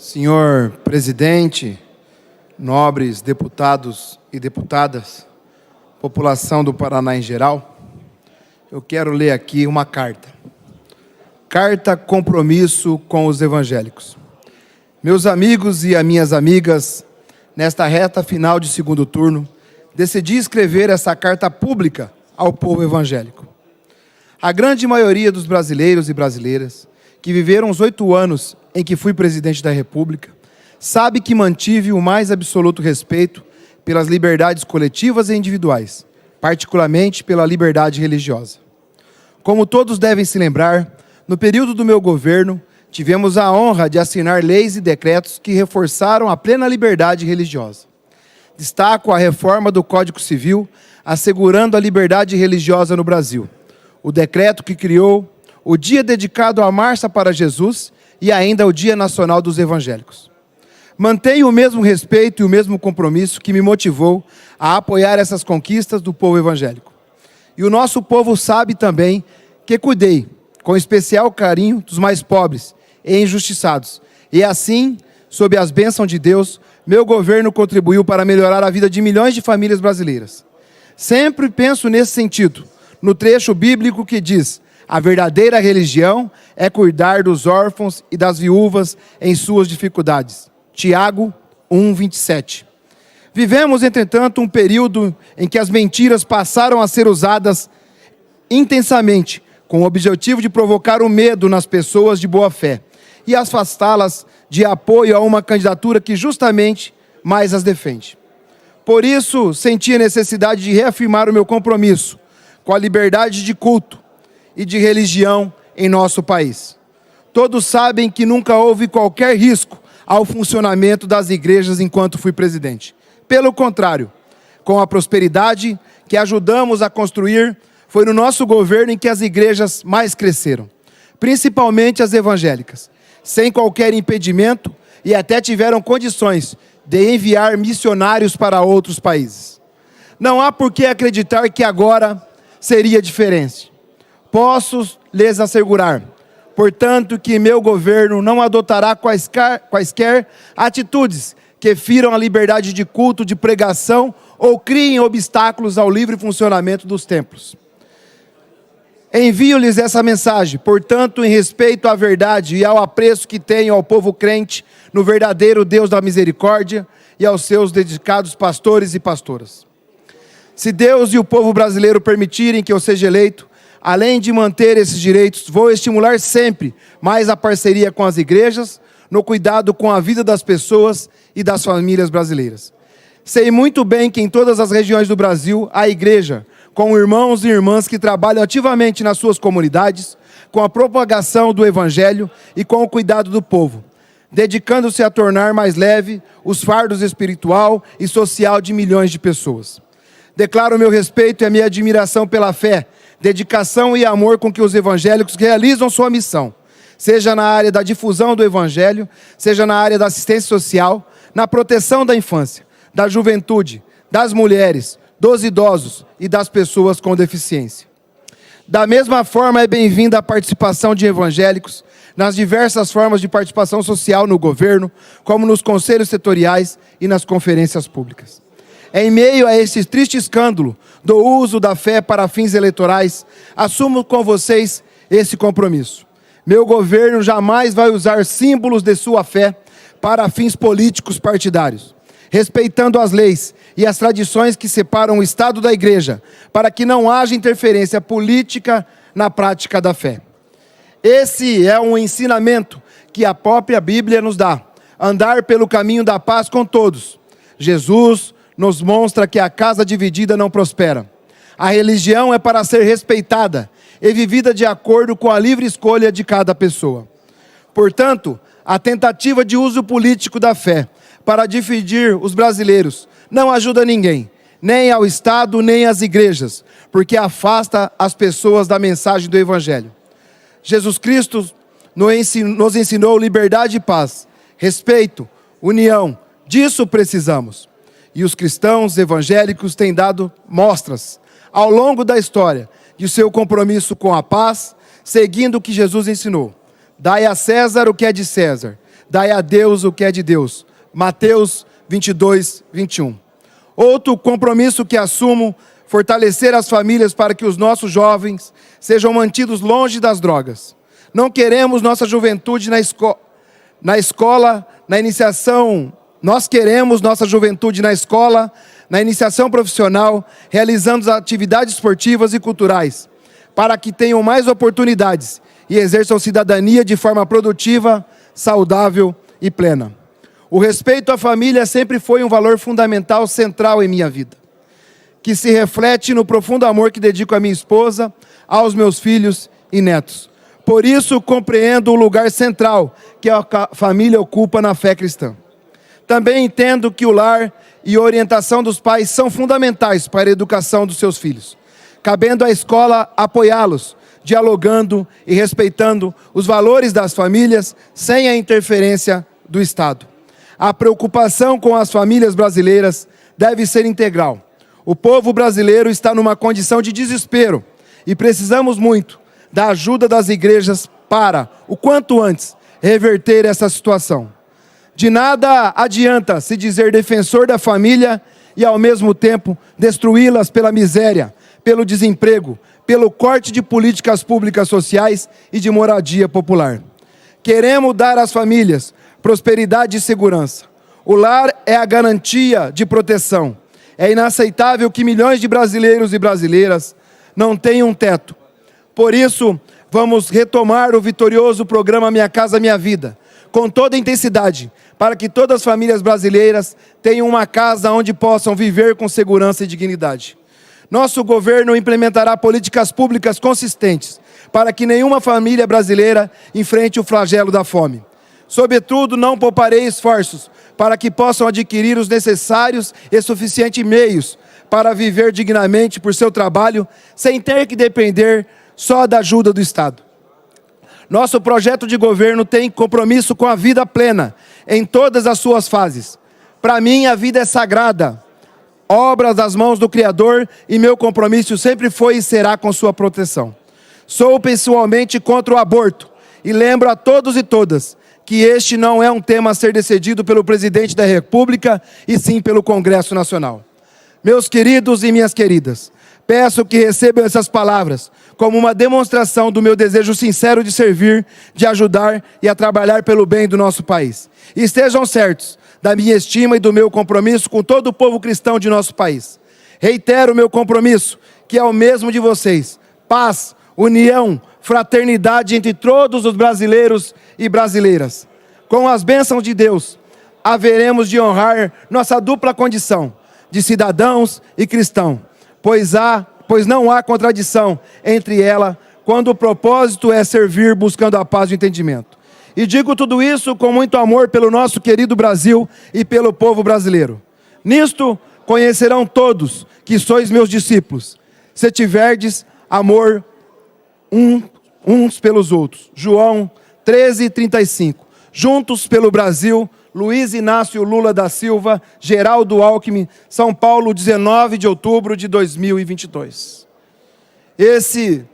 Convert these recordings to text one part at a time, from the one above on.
Senhor presidente, nobres deputados e deputadas, população do Paraná em geral, eu quero ler aqui uma carta. Carta Compromisso com os Evangélicos. Meus amigos e as minhas amigas, nesta reta final de segundo turno, decidi escrever essa carta pública ao povo evangélico. A grande maioria dos brasileiros e brasileiras que viveram os 8 anos em que fui presidente da República, sabe que mantive o mais absoluto respeito pelas liberdades coletivas e individuais, particularmente pela liberdade religiosa. Como todos devem se lembrar, no período do meu governo, tivemos a honra de assinar leis e decretos que reforçaram a plena liberdade religiosa. Destaco a reforma do Código Civil, assegurando a liberdade religiosa no Brasil. O decreto que criou o dia dedicado à Marcha para Jesus e ainda o Dia Nacional dos Evangélicos. Mantenho o mesmo respeito e o mesmo compromisso que me motivou a apoiar essas conquistas do povo evangélico. E o nosso povo sabe também que cuidei, com especial carinho, dos mais pobres e injustiçados. E assim, sob as bênçãos de Deus, meu governo contribuiu para melhorar a vida de milhões de famílias brasileiras. Sempre penso nesse sentido, no trecho bíblico que diz: a verdadeira religião é cuidar dos órfãos e das viúvas em suas dificuldades. Tiago 1:27. Vivemos, entretanto, um período em que as mentiras passaram a ser usadas intensamente, com o objetivo de provocar o medo nas pessoas de boa fé e afastá-las de apoio a uma candidatura que justamente mais as defende. Por isso, senti a necessidade de reafirmar o meu compromisso com a liberdade de culto e de religião em nosso país. Todos sabem que nunca houve qualquer risco ao funcionamento das igrejas enquanto fui presidente. Pelo contrário, com a prosperidade que ajudamos a construir, foi no nosso governo em que as igrejas mais cresceram, principalmente as evangélicas, sem qualquer impedimento e até tiveram condições de enviar missionários para outros países. Não há por que acreditar que agora seria diferente. Posso lhes assegurar, portanto, que meu governo não adotará quaisquer atitudes que firam a liberdade de culto, de pregação ou criem obstáculos ao livre funcionamento dos templos. Envio-lhes essa mensagem, portanto, em respeito à verdade e ao apreço que tenho ao povo crente no verdadeiro Deus da misericórdia e aos seus dedicados pastores e pastoras. Se Deus e o povo brasileiro permitirem que eu seja eleito, além de manter esses direitos, vou estimular sempre mais a parceria com as igrejas, no cuidado com a vida das pessoas e das famílias brasileiras. Sei muito bem que em todas as regiões do Brasil há igreja, com irmãos e irmãs que trabalham ativamente nas suas comunidades, com a propagação do Evangelho e com o cuidado do povo, dedicando-se a tornar mais leve os fardos espiritual e social de milhões de pessoas. Declaro meu respeito e a minha admiração pela fé, dedicação e amor com que os evangélicos realizam sua missão, seja na área da difusão do evangelho, seja na área da assistência social, na proteção da infância, da juventude, das mulheres, dos idosos e das pessoas com deficiência. Da mesma forma, é bem-vinda a participação de evangélicos nas diversas formas de participação social no governo, como nos conselhos setoriais e nas conferências públicas. Em meio a esse triste escândalo do uso da fé para fins eleitorais, assumo com vocês esse compromisso. Meu governo jamais vai usar símbolos de sua fé para fins políticos partidários, respeitando as leis e as tradições que separam o Estado da Igreja, para que não haja interferência política na prática da fé. Esse é um ensinamento que a própria Bíblia nos dá: andar pelo caminho da paz com todos. Jesus nos mostra que a casa dividida não prospera. A religião é para ser respeitada e vivida de acordo com a livre escolha de cada pessoa. Portanto, a tentativa de uso político da fé para dividir os brasileiros não ajuda ninguém, nem ao Estado, nem às igrejas, porque afasta as pessoas da mensagem do Evangelho. Jesus Cristo nos ensinou liberdade e paz, respeito, união. Disso precisamos. E os cristãos evangélicos têm dado mostras, ao longo da história, de seu compromisso com a paz, seguindo o que Jesus ensinou. Dai a César o que é de César, dai a Deus o que é de Deus. Mateus 22, 21. Outro compromisso que assumo, fortalecer as famílias para que os nossos jovens sejam mantidos longe das drogas. Não queremos nossa juventude na escola, na iniciação. Nós queremos nossa juventude na escola, na iniciação profissional, realizando atividades esportivas e culturais, para que tenham mais oportunidades e exerçam cidadania de forma produtiva, saudável e plena. O respeito à família sempre foi um valor fundamental, central em minha vida, que se reflete no profundo amor que dedico à minha esposa, aos meus filhos e netos. Por isso, compreendo o lugar central que a família ocupa na fé cristã. Também entendo que o lar e a orientação dos pais são fundamentais para a educação dos seus filhos, cabendo à escola apoiá-los, dialogando e respeitando os valores das famílias sem a interferência do Estado. A preocupação com as famílias brasileiras deve ser integral. O povo brasileiro está numa condição de desespero e precisamos muito da ajuda das igrejas para, o quanto antes, reverter essa situação. De nada adianta se dizer defensor da família e, ao mesmo tempo, destruí-las pela miséria, pelo desemprego, pelo corte de políticas públicas sociais e de moradia popular. Queremos dar às famílias prosperidade e segurança. O lar é a garantia de proteção. É inaceitável que milhões de brasileiros e brasileiras não tenham um teto. Por isso, vamos retomar o vitorioso programa Minha Casa Minha Vida, com toda a intensidade, para que todas as famílias brasileiras tenham uma casa onde possam viver com segurança e dignidade. Nosso governo implementará políticas públicas consistentes, para que nenhuma família brasileira enfrente o flagelo da fome. Sobretudo, não pouparei esforços para que possam adquirir os necessários e suficientes meios para viver dignamente por seu trabalho, sem ter que depender só da ajuda do Estado. Nosso projeto de governo tem compromisso com a vida plena, em todas as suas fases. Para mim, a vida é sagrada, obra das mãos do Criador, e meu compromisso sempre foi e será com sua proteção. Sou pessoalmente contra o aborto, e lembro a todos e todas que este não é um tema a ser decidido pelo Presidente da República, e sim pelo Congresso Nacional. Meus queridos e minhas queridas, peço que recebam essas palavras como uma demonstração do meu desejo sincero de servir, de ajudar e a trabalhar pelo bem do nosso país. E estejam certos da minha estima e do meu compromisso com todo o povo cristão de nosso país. Reitero o meu compromisso, que é o mesmo de vocês: paz, união, fraternidade entre todos os brasileiros e brasileiras. Com as bênçãos de Deus, haveremos de honrar nossa dupla condição de cidadãos e cristãos, pois não há contradição entre ela quando o propósito é servir buscando a paz e o entendimento. E digo tudo isso com muito amor pelo nosso querido Brasil e pelo povo brasileiro. Nisto conhecerão todos que sois meus discípulos, se tiverdes amor uns pelos outros. João 13:35. Juntos pelo Brasil, Luiz Inácio Lula da Silva, Geraldo Alckmin, São Paulo, 19 de outubro de 2022. Esse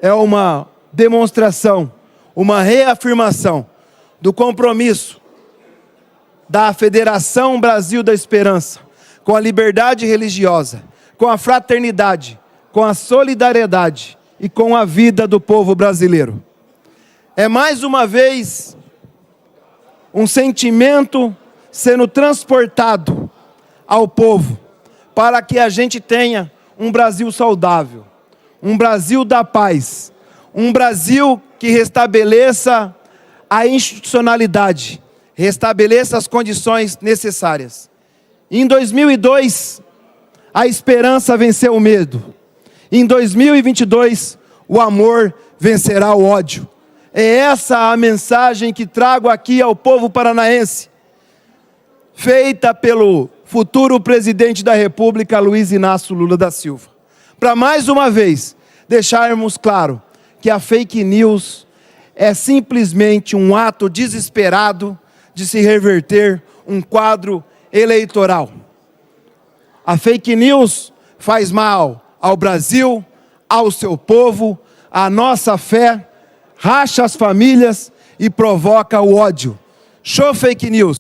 é uma demonstração, uma reafirmação do compromisso da Federação Brasil da Esperança com a liberdade religiosa, com a fraternidade, com a solidariedade e com a vida do povo brasileiro. É mais uma vez um sentimento sendo transportado ao povo, para que a gente tenha um Brasil saudável, um Brasil da paz, um Brasil que restabeleça a institucionalidade, restabeleça as condições necessárias. Em 2002, a esperança venceu o medo. Em 2022, o amor vencerá o ódio. É essa a mensagem que trago aqui ao povo paranaense, feita pelo futuro presidente da República, Luiz Inácio Lula da Silva. Para mais uma vez deixarmos claro que a fake news é simplesmente um ato desesperado de se reverter um quadro eleitoral. A fake news faz mal ao Brasil, ao seu povo, à nossa fé, racha as famílias e provoca o ódio. Show fake news.